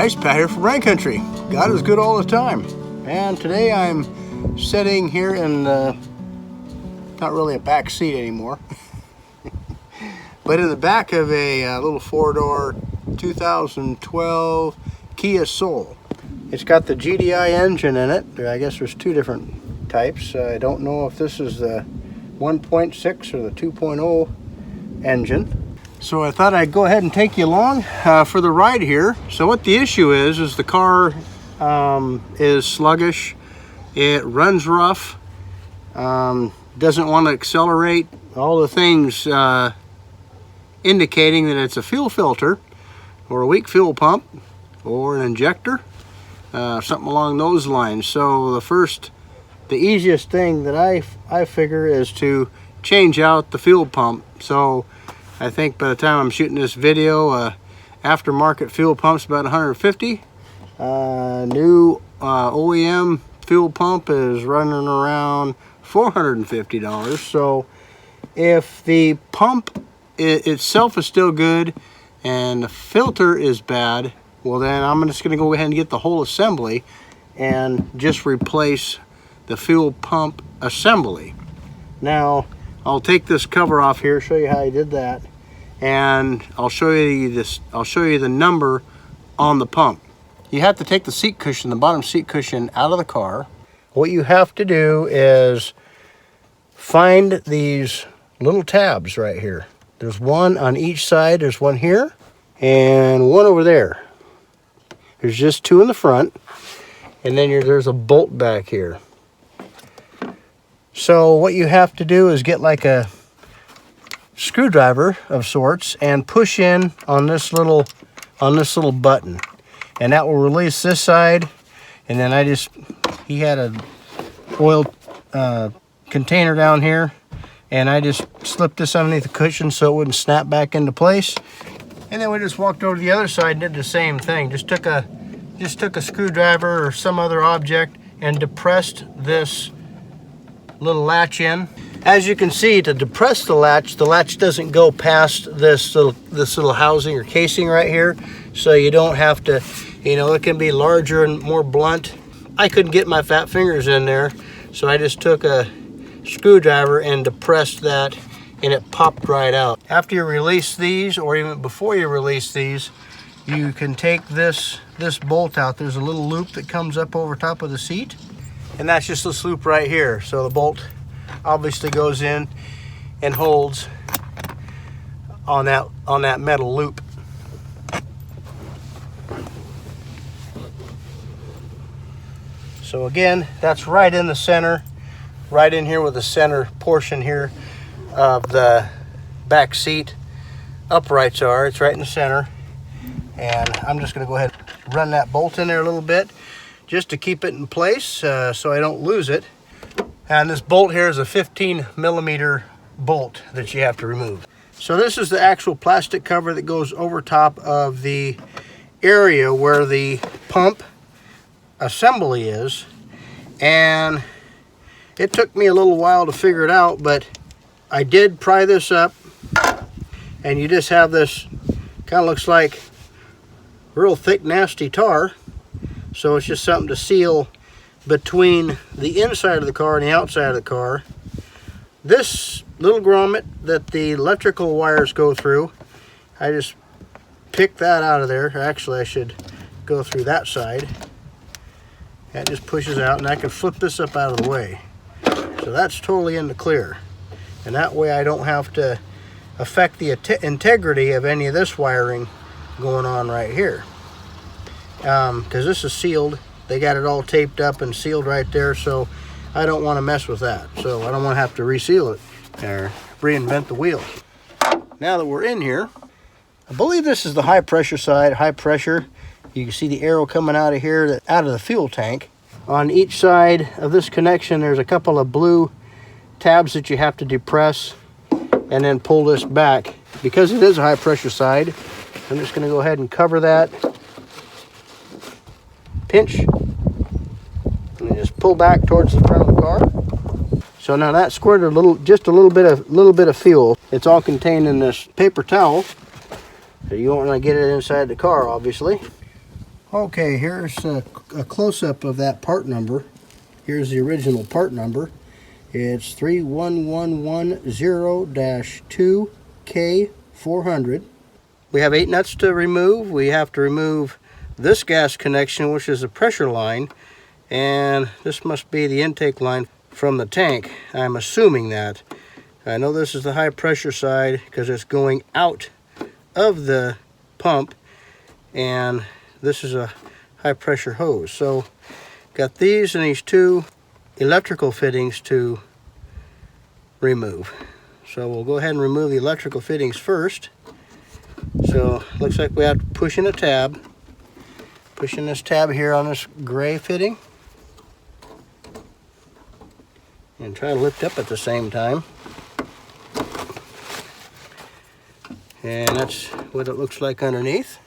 guys, Pat here from Rain Country. God is good all the time. And today I'm sitting here in not really a back seat anymore, but in the back of a little four-door 2012 Kia Soul. It's got the GDI engine in it. I guess there's two different types. I don't know if this is the 1.6 or the 2.0 engine. So I thought I'd go ahead and take you along for the ride here. So what the issue is the car is sluggish. It runs rough, doesn't want to accelerate. All the things indicating that it's a fuel filter or a weak fuel pump or an injector, something along those lines. So the easiest thing that I figure is to change out the fuel pump. So I think by the time I'm shooting this video, aftermarket fuel pump's about $150. New OEM fuel pump is running around $450. So if the pump itself is still good and the filter is bad, well then I'm just going to go ahead and get the whole assembly and just replace the fuel pump assembly. Now I'll take this cover off here, show you how I did that, and I'll show you this. I'll show you the number on the pump. You have to take the seat cushion, the bottom seat cushion, out of the car. What you have to do is find these little tabs right here. There's one on each side. There's one here and one over there. There's just two in the front, and then there's a bolt back here. So what you have to do is get like a screwdriver of sorts and push in on this little button, and that will release this side. And then he had a oil container down here, and I just slipped this underneath the cushion so it wouldn't snap back into place. And then we just walked over to the other side and did the same thing. Just took a screwdriver or some other object and depressed this little latch in. As you can see, to depress the latch doesn't go past this little housing or casing right here, so you don't have to, it can be larger and more blunt. I couldn't get my fat fingers in there, so I just took a screwdriver and depressed that, and it popped right out. After you release these, or even before you release these, you can take this bolt out. There's a little loop that comes up over top of the seat, and that's just this loop right here. So the bolt obviously goes in and holds on that metal loop. So again, that's right in the center, right in here where the center portion here of the back seat uprights are. It's right in the center, and I'm just going to go ahead and run that bolt in there a little bit just to keep it in place so I don't lose it. And this bolt here is a 15mm bolt that you have to remove. So this is the actual plastic cover that goes over top of the area where the pump assembly is. And it took me a little while to figure it out, but I did pry this up, and you just have this, kind of looks like real thick, nasty tar. So it's just something to seal between the inside of the car and the outside of the car. This little grommet that the electrical wires go through, I just picked that out of there. Actually, I should go through that side. That just pushes out, and I can flip this up out of the way. So that's totally in the clear. And that way I don't have to affect the integrity of any of this wiring going on right here. Because this is sealed. They got it all taped up and sealed right there, so I don't want to mess with that. So I don't want to have to reseal it or reinvent the wheel. Now that we're in here, I believe this is the high pressure side. High pressure. You can see the arrow coming out of here, out of the fuel tank. On each side of this connection, there's a couple of blue tabs that you have to depress and then pull this back. Because it is a high pressure side, I'm just going to go ahead and cover that. Pinch, and just pull back towards the front of the car. So now that squirted just a little bit of fuel. It's all contained in this paper towel. So you don't want to get it inside the car, obviously. Okay, here's a close-up of that part number. Here's the original part number. It's 31110-2K400. We have 8 nuts to remove. We have to remove this gas connection, which is a pressure line, and this must be the intake line from the tank. I'm assuming that. I know this is the high pressure side because it's going out of the pump, and this is a high pressure hose. So got these and these 2 electrical fittings to remove. So we'll go ahead and remove the electrical fittings first. So looks like we have to push in a tab. Pushing this tab here on this gray fitting. And try to lift up at the same time. And that's what it looks like underneath.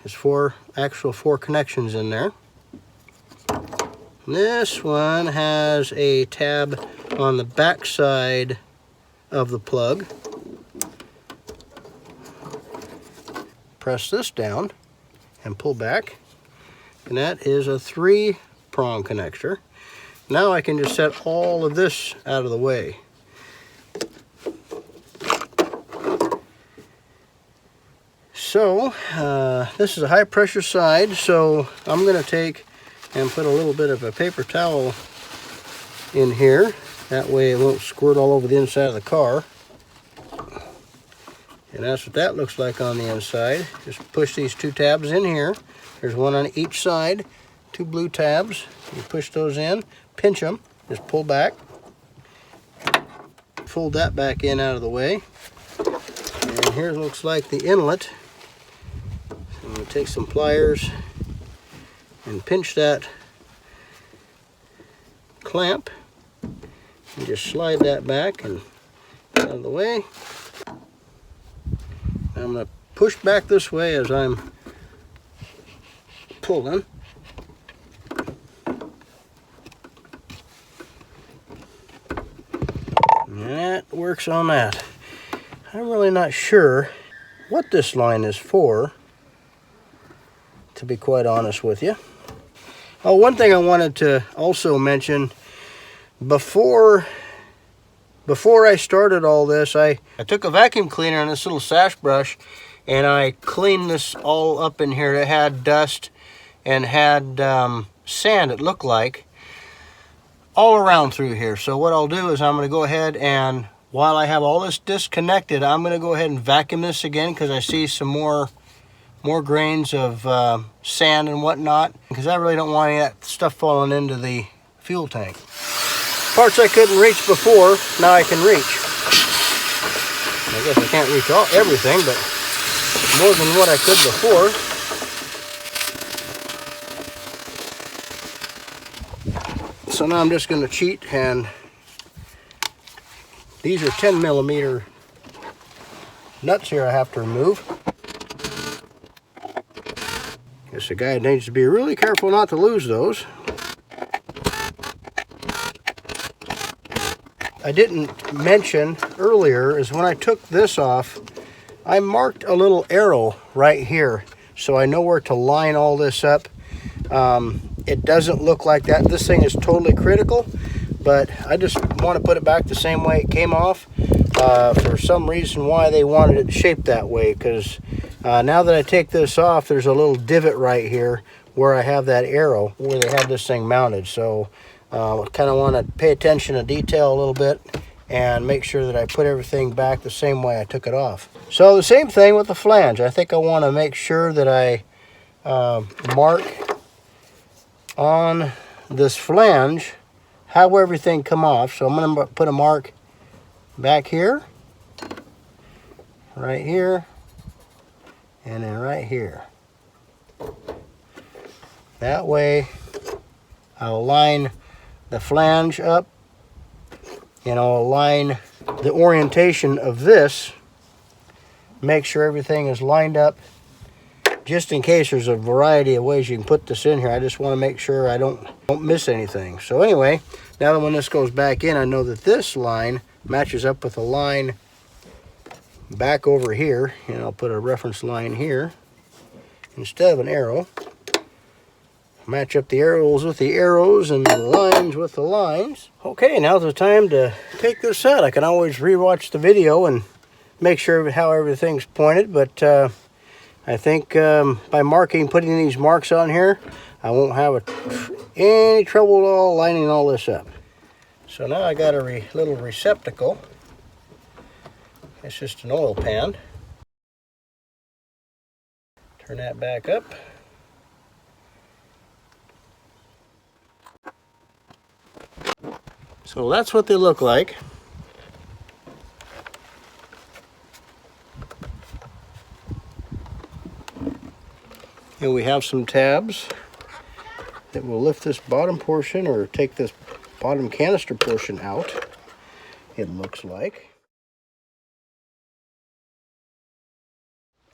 There's 4 connections in there. This one has a tab on the back side of the plug. Press this down and pull back, and that is a 3-prong connector. Now I can just set all of this out of the way. So this is a high pressure side, so I'm going to take and put a little bit of a paper towel in here. That way it won't squirt all over the inside of the car. And that's what that looks like on the inside. Just push these 2 tabs in here. There's one on each side, 2 blue tabs. You push those in, pinch them, just pull back. Fold that back in out of the way. And here it looks like the inlet. I'm going to take some pliers and pinch that clamp and just slide that back and out of the way. I'm going to push back this way as I'm pulling. And that works on that. I'm really not sure what this line is for, to be quite honest with you. Oh, one thing I wanted to also mention, before I started all this, I took a vacuum cleaner and this little sash brush, and I cleaned this all up in here. It had dust and had sand, it looked like, all around through here. So what I'll do is I'm going to go ahead and, while I have all this disconnected, I'm going to go ahead and vacuum this again, because I see some more grains of sand and whatnot, because I really don't want any of that stuff falling into the fuel tank. Parts I couldn't reach before, now I can reach. I guess I can't reach everything, but more than what I could before. So now I'm just going to cheat, and these are 10mm nuts here I have to remove. Guess the guy needs to be really careful not to lose those. I didn't mention earlier is when I took this off, I marked a little arrow right here so I know where to line all this up. It doesn't look like that. This thing is totally critical, but I just want to put it back the same way it came off. For some reason why they wanted it shaped that way, because now that I take this off, there's a little divot right here where I have that arrow where they had this thing mounted. So I kind of want to pay attention to detail a little bit and make sure that I put everything back the same way I took it off. So the same thing with the flange. I think I want to make sure that I mark on this flange how everything come off. So I'm going to put a mark back here, right here, and then right here. That way I'll line the flange up, and I'll align the orientation of this, make sure everything is lined up. Just in case there's a variety of ways you can put this in here, I just want to make sure I don't miss anything. So anyway, now that when this goes back in, I know that this line matches up with a line back over here, and I'll put a reference line here, instead of an arrow. Match up the arrows with the arrows and the lines with the lines. Okay, now's the time to take this out. I can always rewatch the video and make sure how everything's pointed, but I think by putting these marks on here, I won't have any trouble at all lining all this up. So now I got a little receptacle. It's just an oil pan. Turn that back up. So that's what they look like. And we have some tabs that will lift this bottom portion or take this bottom canister portion out, it looks like.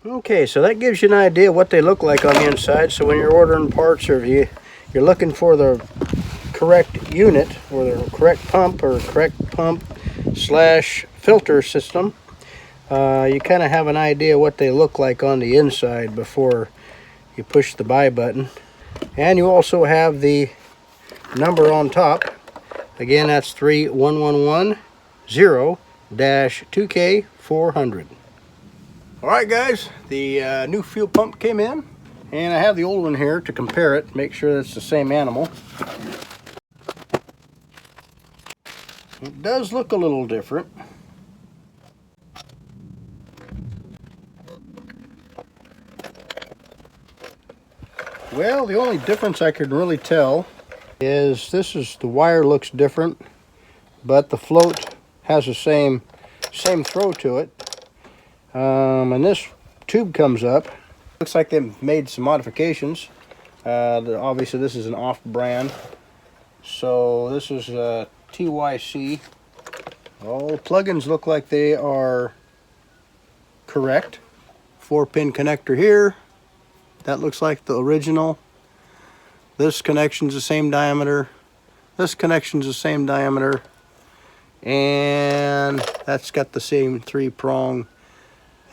Okay, so that gives you an idea what they look like on the inside. So when you're ordering parts or you're looking for the correct unit or the correct pump or correct pump / filter system, you kind of have an idea what they look like on the inside before you push the buy button. And you also have the number on top. Again, that's 31110-2K400. All right, guys, the new fuel pump came in, and I have the old one here to compare it, make sure it's the same animal. It does look a little different. Well, the only difference I can really tell is the wire looks different, but the float has the same throw to it. And this tube comes up. Looks like they've made some modifications. Obviously this is an off-brand. So this is TYC. All the plugins look like they are correct. 4-pin connector here. That looks like the original. This connection's the same diameter. This connection's the same diameter. And that's got the same 3-prong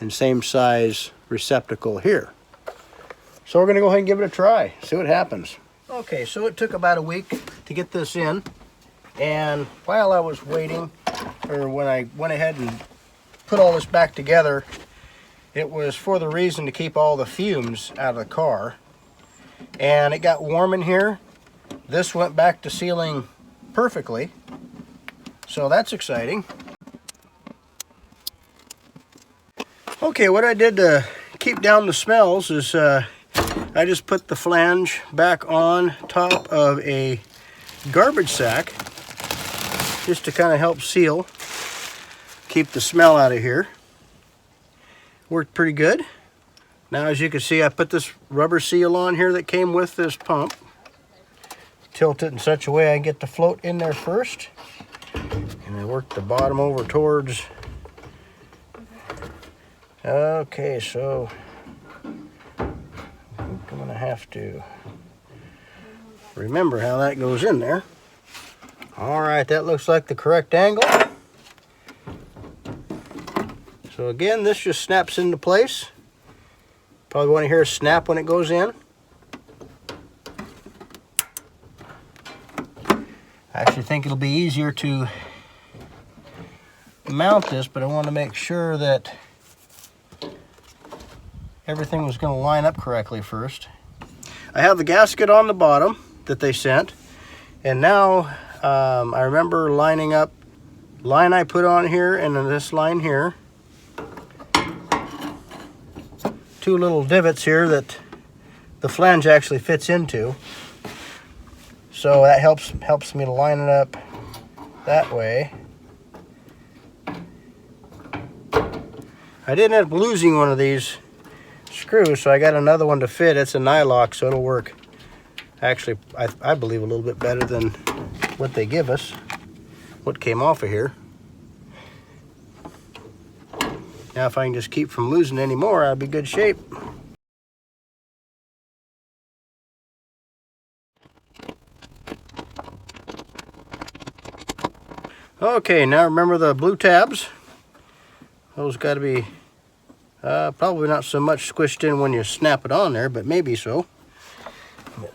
and same size receptacle here. So we're gonna go ahead and give it a try, see what happens. Okay, so it took about a week to get this in. And while I was waiting, or when I went ahead and put all this back together, it was for the reason to keep all the fumes out of the car. And it got warm in here. This went back to sealing perfectly. So that's exciting. Okay, what I did to keep down the smells is I just put the flange back on top of a garbage sack just to kind of help seal, keep the smell out of here. Worked pretty good. Now, as you can see, I put this rubber seal on here that came with this pump. Tilt it in such a way I get the float in there first. And I work the bottom over towards. Okay, so I'm gonna have to remember how that goes in there. All right, that looks like the correct angle. So again, this just snaps into place. Probably want to hear a snap when it goes in. I actually think it'll be easier to mount this, but I want to make sure that everything was going to line up correctly first. I have the gasket on the bottom that they sent, and now I remember lining up line I put on here and then this line here. 2 little divots here that the flange actually fits into. So that helps me to line it up that way. I did end up losing one of these screws, so I got another one to fit. It's a nylock, so it'll work. Actually, I believe a little bit better than what they give us, what came off of here. Now, if I can just keep from losing any more, I'll be good shape. Okay, now remember the blue tabs. Those got to be Probably not so much squished in when you snap it on there, but maybe so.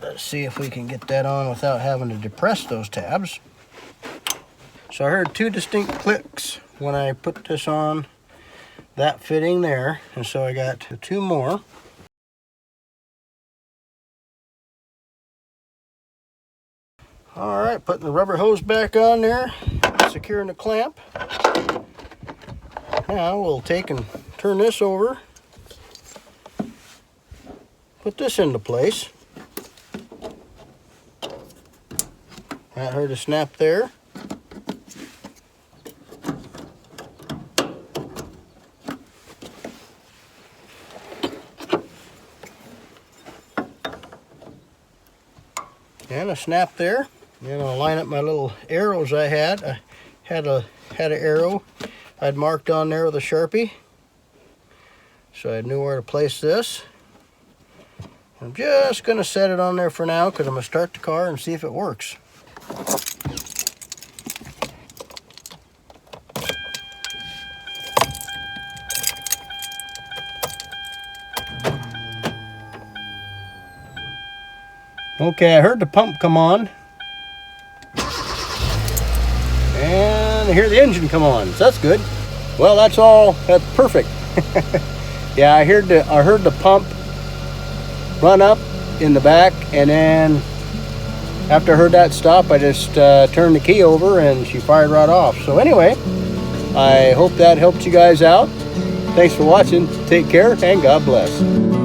Let's see if we can get that on without having to depress those tabs. So I heard 2 distinct clicks when I put this on that fitting there, and so I got 2 more. All right, putting the rubber hose back on there, securing the clamp. Now we'll take and turn this over, put this into place. That heard a snap there. And a snap there. Then I'll line up my little arrows I had. I had an arrow I'd marked on there with a Sharpie, so I knew where to place this. I'm just going to set it on there for now because I'm going to start the car and see if it works. Okay, I heard the pump come on. And I hear the engine come on, so that's good. Well, that's perfect. Yeah, I heard the pump run up in the back, and then after I heard that stop, I just turned the key over and she fired right off. So anyway, I hope that helped you guys out. Thanks for watching. Take care and God bless.